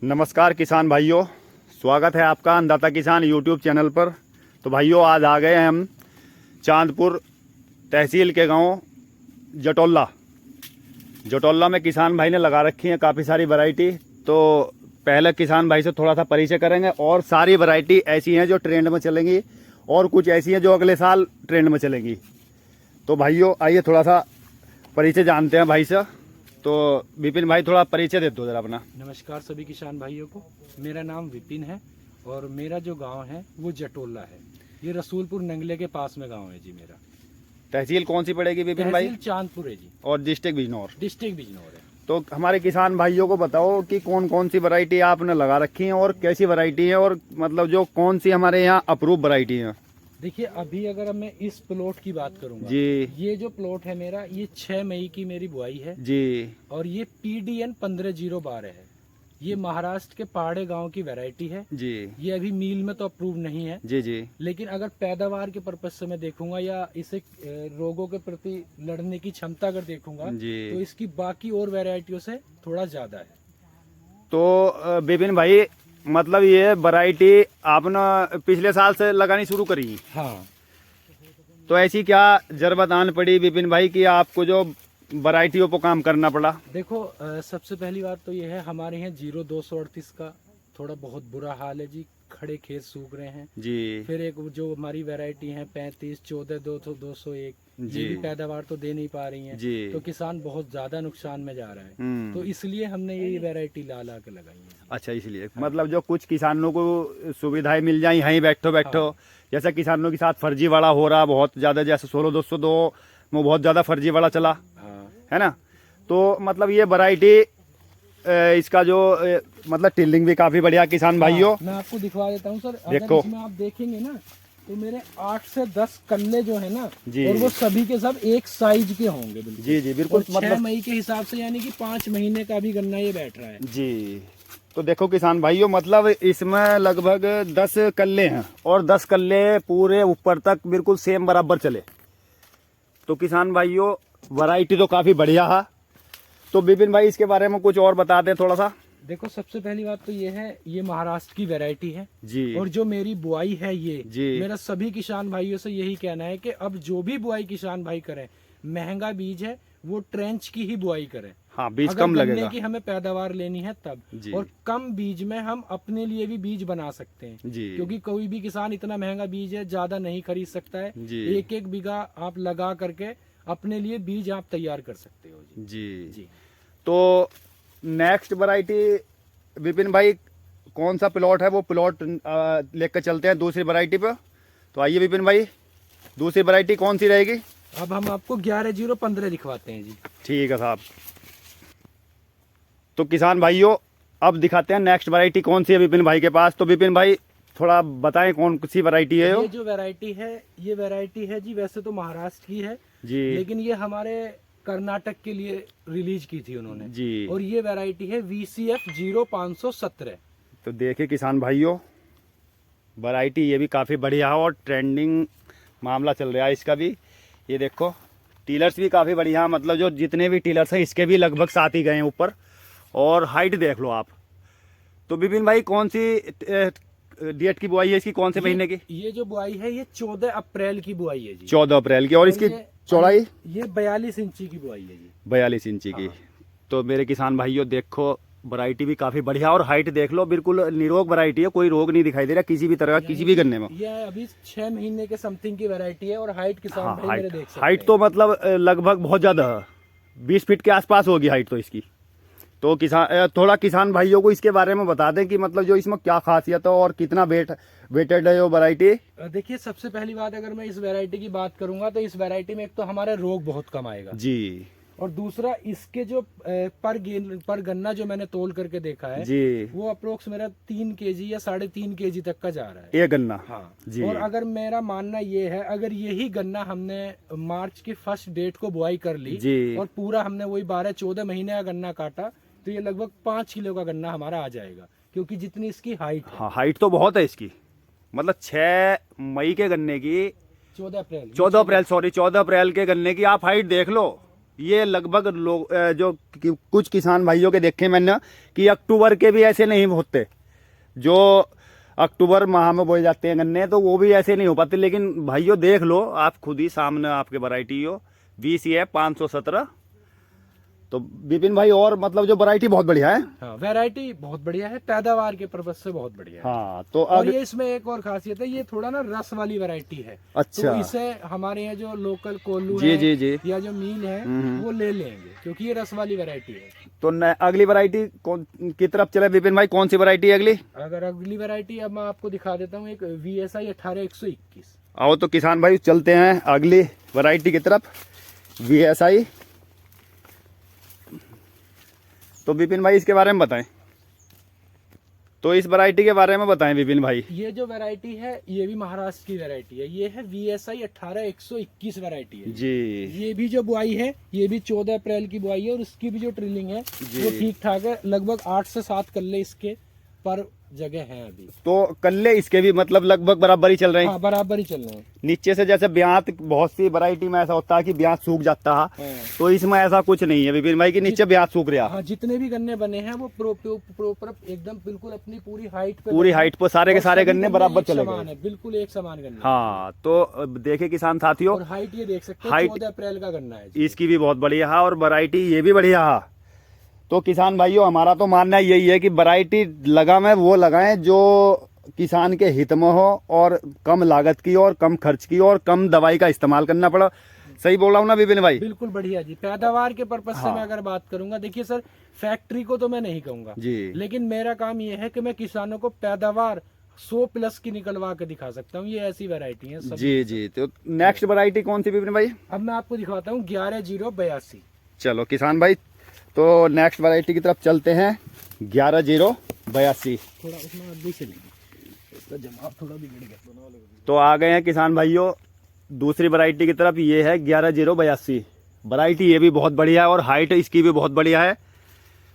नमस्कार किसान भाइयों, स्वागत है आपका अन्नदाता किसान यूट्यूब चैनल पर। तो भाइयों, आज आ गए हैं हम चांदपुर तहसील के गांव जटोला में किसान भाई ने लगा रखी है काफ़ी सारी वैरायटी। तो पहले किसान भाई से थोड़ा सा परिचय करेंगे और सारी वैरायटी ऐसी हैं जो ट्रेंड में चलेंगी और कुछ ऐसी हैं जो अगले साल ट्रेंड में चलेंगी। तो भाइयों आइए थोड़ा सा परिचय जानते हैं भाई से। तो विपिन भाई थोड़ा परिचय दे दो जरा अपना। नमस्कार सभी किसान भाइयों को, मेरा नाम विपिन है और मेरा जो गांव है वो जटोला है। ये रसूलपुर नंगले के पास में गांव है जी मेरा। तहसील कौन सी पड़ेगी विपिन भाई? तहसील चांदपुर है जी और डिस्ट्रिक्ट बिजनौर। डिस्ट्रिक्ट बिजनौर है। तो हमारे किसान भाइयों को बताओ कि कौन कौन सी वैरायटी आपने लगा रखी है और कैसी वैरायटी है, और मतलब जो कौन सी हमारे यहाँ अप्रूव वैरायटी है। देखिए, अभी अगर मैं इस प्लॉट की बात करूंगा जी, ये जो प्लॉट है मेरा, ये 6 मई की मेरी बुआई है जी, और ये PDN 15-012 है। ये महाराष्ट्र के पहाड़े गांव की वैरायटी है जी, ये अभी मील में तो अप्रूव नहीं है, जी, जी, लेकिन अगर पैदावार के पर्पज से मैं देखूंगा या इसे रोगों के प्रति लड़ने की क्षमता अगर देखूंगा जी। तो इसकी बाकी और वैरायटियों से थोड़ा ज्यादा है। तो विपिन भाई, मतलब ये वैरायटी आपने पिछले साल से लगानी शुरू करी? हाँ, तो ऐसी क्या जरूरत आन पड़ी विपिन भाई कि आपको जो वैरायटियों पर काम करना पड़ा? देखो, सबसे पहली बात तो ये है, हमारे यहाँ 0238 का थोड़ा बहुत बुरा हाल है जी। खड़े खेत सूख रहे हैं जी, फिर एक जो हमारी वैरायटी है 35, 14, 201, जी, ये भी पैदावार तो दे नहीं पा रही हैं। जी। तो किसान बहुत ज्यादा नुकसान में जा रहा है, हम्म। तो इसलिए हमने ये वैरायटी ला के लगाई है। अच्छा, इसलिए मतलब जो कुछ किसानों को सुविधाएं मिल जाए यहीं बैठो जैसा किसानों के साथ फर्जीवाड़ा हो रहा बहुत ज़्यादा, जैसे 16-202 में बहुत ज़्यादा फर्जीवाड़ा चला, हाँ, है ना। तो मतलब ये वैरायटी इसका जो मतलब टिल्डिंग भी काफ़ी बढ़िया किसान भाइयों। मैं आपको दिखवा देता हूँ सर। देखो। अगर इसमें आप देखेंगे ना तो मेरे 8 से 10 कल्ले जो है ना, जी। और वो सभी के सब एक साइज के होंगे बिल्कुल। जी, जी, बिल्कुल। 6 मई के हिसाब से, यानी कि 5 महीने का भी गन्ना ये बैठ रहा है जी। तो देखो किसान भाइयों, मतलब इसमें लगभग 10 कल्ले हैं और 10 कल्ले पूरे ऊपर तक बिल्कुल सेम बराबर चले। तो किसान भाइयों, वैरायटी तो काफ़ी बढ़िया है। तो विपिन भाई इसके बारे में कुछ और बता दें थोड़ा सा। देखो, सबसे पहली बात तो ये है, ये महाराष्ट्र की वैरायटी है जी, और जो मेरी बुआई है ये जी। मेरा सभी किसान भाइयों से यही कहना है कि अब जो भी बुआई किसान भाई करें, महंगा बीज है वो ट्रेंच की ही बुआई करें। हाँ, बीज अगर कम गन्ने लगेगा की हमें पैदावार लेनी है तब, जी। और कम बीज में हम अपने लिए भी बीज बना सकते हैं जी, क्योंकि कोई भी किसान इतना महंगा बीज है ज्यादा नहीं खरीद सकता है। जी। एक बीघा आप लगा करके अपने लिए बीज आप तैयार कर सकते हो जी। जी, जी। तो नेक्स्ट वैरायटी विपिन भाई कौन सा प्लॉट है, वो प्लॉट लेकर चलते हैं दूसरी वैरायटी पे। तो आइए विपिन भाई, दूसरी वैरायटी कौन सी रहेगी? अब हम आपको 11-0-15 दिखवाते हैं जी। ठीक है साहब। तो किसान भाइयों, अब दिखाते हैं नेक्स्ट वैरायटी कौन सी है विपिन भाई के पास। तो विपिन भाई थोड़ा बताएं कौन सी वैरायटी है ये जो वैरायटी है, ये वैरायटी है जी, वैसे तो महाराष्ट्र की है जी, लेकिन ये हमारे कर्नाटक के लिए रिलीज की थी उन्होंने जी। और ये वैरायटी है VCF 0517। तो देखिए किसान भाइयों, वैरायटी ये भी काफ़ी बढ़िया है और ट्रेंडिंग मामला चल रहा है इसका भी। ये देखो, टीलर्स भी काफ़ी बढ़िया, मतलब जो जितने भी टीलर्स हैं इसके भी लगभग 7 ही गए हैं ऊपर। और हाइट देख लो आप। तो विपिन भाई कौन सी डेट की बुआई है इसकी, कौन से महीने की? ये जो बुआई है ये 14 अप्रैल की बुआई है जी। 14 अप्रैल की। और इसकी चौड़ाई? ये 42 इंची की बुआई है जी। 42 इंची की। हाँ। तो मेरे किसान भाइयों देखो, वैरायटी भी काफ़ी बढ़िया और हाइट देख लो, बिल्कुल निरोग वैरायटी है, कोई रोग नहीं दिखाई दे रहा किसी भी तरह का किसी भी गन्ने में। ये अभी 6 महीने के समथिंग की वैरायटी है और हाइट किसान हाँ, भाई मेरे देख सकते हाइट हैं। तो मतलब लगभग बहुत ज़्यादा है, 20 फीट के आसपास होगी हाइट तो इसकी। तो थोड़ा किसान भाइयों को इसके बारे में बता दें कि मतलब जो इसमें क्या खासियत है और कितना वेटेड है वो वैरायटी। देखिए, सबसे पहली बात अगर मैं इस वैरायटी की बात करूंगा तो इस वैरायटी में एक तो हमारे रोग बहुत कम आएगा जी, और दूसरा इसके जो पर गन्ना जो मैंने तोल करके देखा है जी, वो अप्रोक्स मेरा 3 kg या 3.5 kg तक का जा रहा है। ये गन्ना। हाँ जी। और अगर मेरा मानना ये है, अगर यही गन्ना हमने मार्च की 1st डेट को बुआई कर ली जी। और पूरा हमने वही 12-14 महीने का गन्ना काटा तो ये लगभग 5 किलो का गन्ना हमारा आ जाएगा, क्योंकि जितनी इसकी हाइट है। हाँ, हाइट तो बहुत है इसकी, मतलब 6 मई के गन्ने की 14 अप्रैल 14 अप्रैल के गन्ने की आप हाइट देख लो, ये लगभग लोग जो कुछ किसान भाइयों के देखे मैंने कि अक्टूबर के भी ऐसे नहीं होते, जो अक्टूबर माह में बोए जाते हैं गन्ने, तो वो भी ऐसे नहीं हो पाते। लेकिन भाइयों देख लो आप खुद ही, सामने आपके वैरायटी हो 20 है 517। तो विपिन भाई और मतलब जो वैरायटी बहुत बढ़िया है। हाँ, वैरायटी बहुत बढ़िया है, पैदावार के पर्पज से बहुत बढ़िया है। हाँ तो और अब ये इसमें एक और खासियत है, ये थोड़ा ना रस वाली वैरायटी है। अच्छा। तो इसे हमारे यहाँ जो लोकल कोल्लू जी है जी जी। या जो मील है वो ले लेंगे, क्योंकि ये रस वाली वैरायटी है। तो अगली वैरायटी की तरफ चले विपिन भाई, कौन सी वैरायटी है अगली? अगर अगली वैरायटी अब मैं आपको दिखा देता हूँ, एक VSI 18121। आओ तो किसान भाई चलते हैं अगली वैरायटी की तरफ, VSI। तो विपिन भाई इसके बारे में बताएं, तो इस वैरायटी के बारे में बताएं विपिन भाई। ये जो वैरायटी है ये भी महाराष्ट्र की वैरायटी है, ये है VSI 18121 वैरायटी है जी। ये भी जो बुआई है ये भी 14 अप्रैल की बुआई है, और इसकी भी जो ट्रिलिंग है वो ठीक ठाक है, लगभग 8 से 7 कल्ले इसके पर जगह है अभी। तो कल्ले इसके भी मतलब लगभग बराबर ही चल रहे हैं। हाँ, बराबर ही चल रहे हैं। नीचे से जैसे ब्यात, बहुत सी वैरायटी में ऐसा होता है कि ब्यात सूख जाता है, हाँ। तो इसमें ऐसा कुछ नहीं है विपिन भाई कि नीचे ब्यात सूख रहा। हाँ, जितने भी गन्ने बने हैं वो प्रॉपर एकदम बिल्कुल अपनी पूरी हाइट पे, पूरी हाइट पर सारे के सारे गन्ने बराबर चले गए। है, बिल्कुल एक समान गन्ने। हाँ तो देखे किसान साथियों, और हाइट ये देख सकते हैं, हाइट 14 अप्रैल का गन्ना है जी। इसकी भी बहुत बढ़िया है और वैरायटी ये भी बढ़िया है। तो किसान भाइयों हमारा तो मानना यही है कि वैरायटी लगाएं वो लगाएं जो किसान के हित में हो, और कम लागत की और कम खर्च की और कम दवाई का इस्तेमाल करना पड़ा। सही बोल रहा हूँ ना विपिन भाई? बिल्कुल बढ़िया जी। पैदावार के पर्पज से हाँ। मैं अगर बात करूंगा, देखिए सर, फैक्ट्री को तो मैं नहीं कहूंगा जी, लेकिन मेरा काम ये है कि मैं किसानों को पैदावार 100+ की निकलवा के दिखा सकता हूँ। ये ऐसी वैरायटी है सब। जी जी। तो नेक्स्ट वैरायटी कौन सी विपिन भाई? अब मैं आपको दिखाता हूँ 11082। चलो किसान भाई, तो नेक्स्ट वैरायटी की तरफ चलते हैं, 11082। थोड़ा उसमें आगे से लेंगे, इसका जवाब थोड़ा बिगड़ गया। तो आ गए हैं किसान भाइयों दूसरी वैरायटी की तरफ, ये है 11082। वैरायटी ये भी बहुत बढ़िया है और हाइट इसकी भी बहुत बढ़िया है।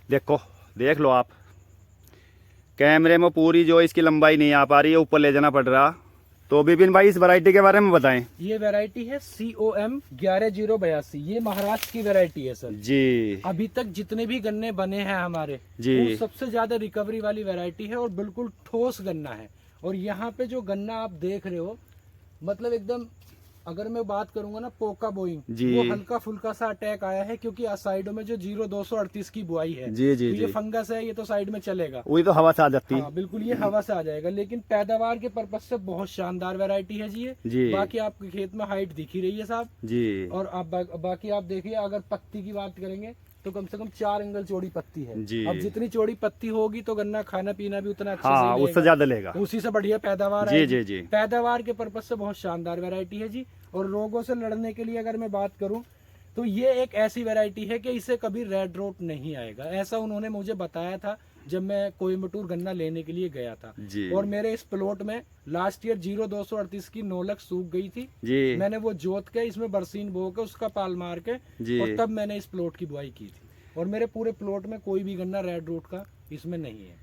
देखो देख लो आप, कैमरे में पूरी जो इसकी लंबाई नहीं आ पा रही है, ऊपर ले जाना पड़ रहा। तो विपिन भाई इस वैरायटी के बारे में बताएं। ये वैरायटी है COM 11082। ये महाराष्ट्र की वैरायटी है सर जी। अभी तक जितने भी गन्ने बने हैं हमारे जी। वो सबसे ज्यादा रिकवरी वाली वैरायटी है और बिल्कुल ठोस गन्ना है। और यहाँ पे जो गन्ना आप देख रहे हो, मतलब एकदम, अगर मैं बात करूंगा ना पोका बोइंग, जी। वो हल्का फुल्का सा अटैक आया है, क्योंकि साइडों में जो 0238 की बुआई है, जी जी तो ये जी। फंगस है, ये तो साइड में चलेगा। वही तो हवा से आ जाती है। हाँ बिल्कुल, ये हवा से आ जाएगा। लेकिन पैदावार के पर्पज से बहुत शानदार वैरायटी है जी ये। जी। बाकी आपके खेत में हाइट दिख ही रही है साहब। जी। और आप बाकी आप देखिए, अगर पत्ती की बात करेंगे तो कम से कम 4 एंगल चौड़ी पत्ती है जी। अब जितनी चौड़ी पत्ती होगी तो गन्ना खाना पीना भी उतना अच्छा हाँ से उससे ज्यादा लेगा, उसी से बढ़िया पैदावार जी आएगी। जी जी। पैदावार के पर्पज से बहुत शानदार वैरायटी है जी। और रोगों से लड़ने के लिए अगर मैं बात करूं तो ये एक ऐसी वैरायटी है कि इसे कभी रेड रोट नहीं आएगा, ऐसा उन्होंने मुझे बताया था जब मैं कोयम्बटूर गन्ना लेने के लिए गया था जी। और मेरे इस प्लॉट में लास्ट ईयर 0238 की नोलक सूख गई थी जी। मैंने वो जोत के इसमें बरसीन बो के उसका पाल मार के जी। और तब मैंने इस प्लॉट की बुआई की थी। और मेरे पूरे प्लॉट में कोई भी गन्ना रेड रोट का इसमें नहीं है।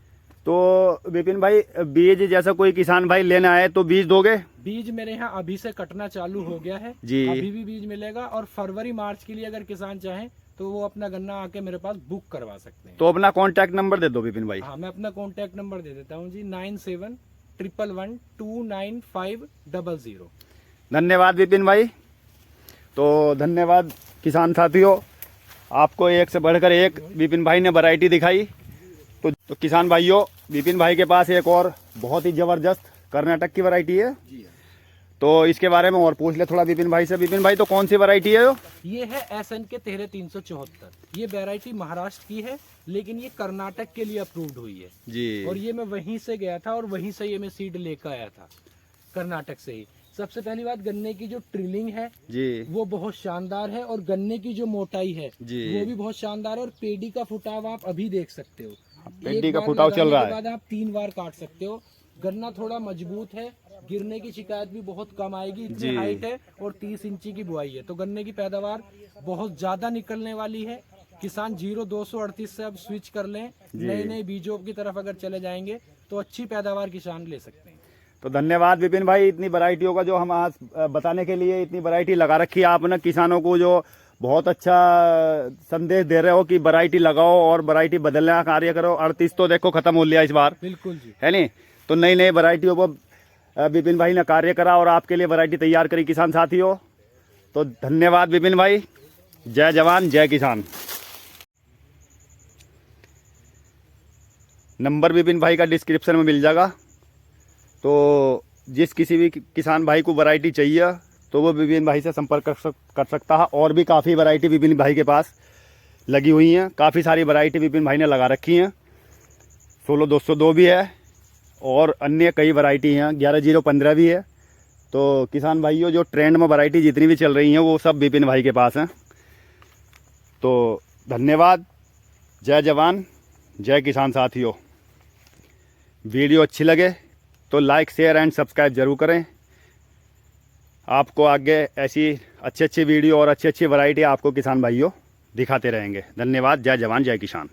तो विपिन भाई बीज जैसा कोई किसान भाई लेना आए तो बीज दोगे? बीज मेरे यहाँ अभी से कटना चालू हो गया है जी। अभी भी बीज मिलेगा। और फरवरी मार्च के लिए अगर किसान चाहें तो वो अपना गन्ना आके मेरे पास बुक करवा सकते हैं। तो अपना कांटेक्ट नंबर दे दो विपिन भाई। हाँ, मैं अपना कांटेक्ट नंबर दे देता हूँ जी, 9711129500। धन्यवाद विपिन भाई। तो धन्यवाद किसान साथियों, आपको एक से बढ़कर एक विपिन भाई ने वैरायटी दिखाई। तो किसान भाइयों विपिन भाई के पास एक और बहुत ही जबरदस्त कर्नाटक की वैरायटी है, तो इसके बारे में और पूछ ले थोड़ा विपिन भाई से। विपिन भाई तो कौन सी वैरायटी है ये है SNK 13374। ये वैरायटी महाराष्ट्र की है लेकिन ये कर्नाटक के लिए अप्रूव्ड हुई है जी। और ये मैं वहीं से गया था और वहीं से ये मैं सीड लेकर आया था, कर्नाटक से ही। सबसे पहली बात, गन्ने की जो ट्रिलिंग है जी वो बहुत शानदार है और गन्ने की जो मोटाई है जी। वो भी बहुत शानदार है। और पेडी का फुटाव आप अभी देख सकते हो, पेडी एक का बार फुटाव चल लगाने रहा के है। बाद आप 3 बार काट सकते हो। गन्ना थोड़ा मजबूत है, गिरने की शिकायत भी बहुत कम आएगी, इतनी जी। हाइट है और 30 इंची की बुआई है, तो गन्ने की पैदावार बहुत ज्यादा निकलने वाली है। किसान 0238 से अब स्विच कर लें, नए नए बीजों की तरफ अगर चले जाएंगे तो अच्छी पैदावार किसान ले सकते हैं। तो धन्यवाद विपिन भाई, इतनी वैरायटियों का जो हम आज बताने के लिए, इतनी वैरायटी लगा रखी है आपने, किसानों को जो बहुत अच्छा संदेश दे रहे हो कि वैरायटी लगाओ और वैरायटी बदलने का कार्य करो। 38 तो देखो खत्म हो लिया इस बार, बिल्कुल जी। है नहीं? तो नई नई वैरायटियों पर विपिन भाई ने कार्य करा और आपके लिए वैरायटी तैयार करी किसान साथियों। तो धन्यवाद विपिन भाई। जय जवान जय किसान। नंबर विपिन भाई का डिस्क्रिप्शन में मिल जाएगा। तो जिस किसी भी किसान भाई को वैरायटी चाहिए तो वो विपिन भाई से संपर्क कर सकता है। और भी काफ़ी वैरायटी विपिन भाई के पास लगी हुई हैं। काफ़ी सारी वैरायटी विपिन भाई ने लगा रखी हैं। 16-202 भी है और अन्य कई वैरायटी हैं। 11-0-15 भी है। तो किसान भाइयों, जो ट्रेंड में वैरायटी जितनी भी चल रही हैं वो सब विपिन भाई के पास हैं। तो धन्यवाद। जय जवान जय किसान साथियों। वीडियो अच्छी लगे तो लाइक शेयर एंड सब्सक्राइब जरूर करें। आपको आगे ऐसी अच्छी अच्छी वीडियो और अच्छी अच्छी वैरायटी आपको किसान भाइयों दिखाते रहेंगे। धन्यवाद। जय जवान जय किसान।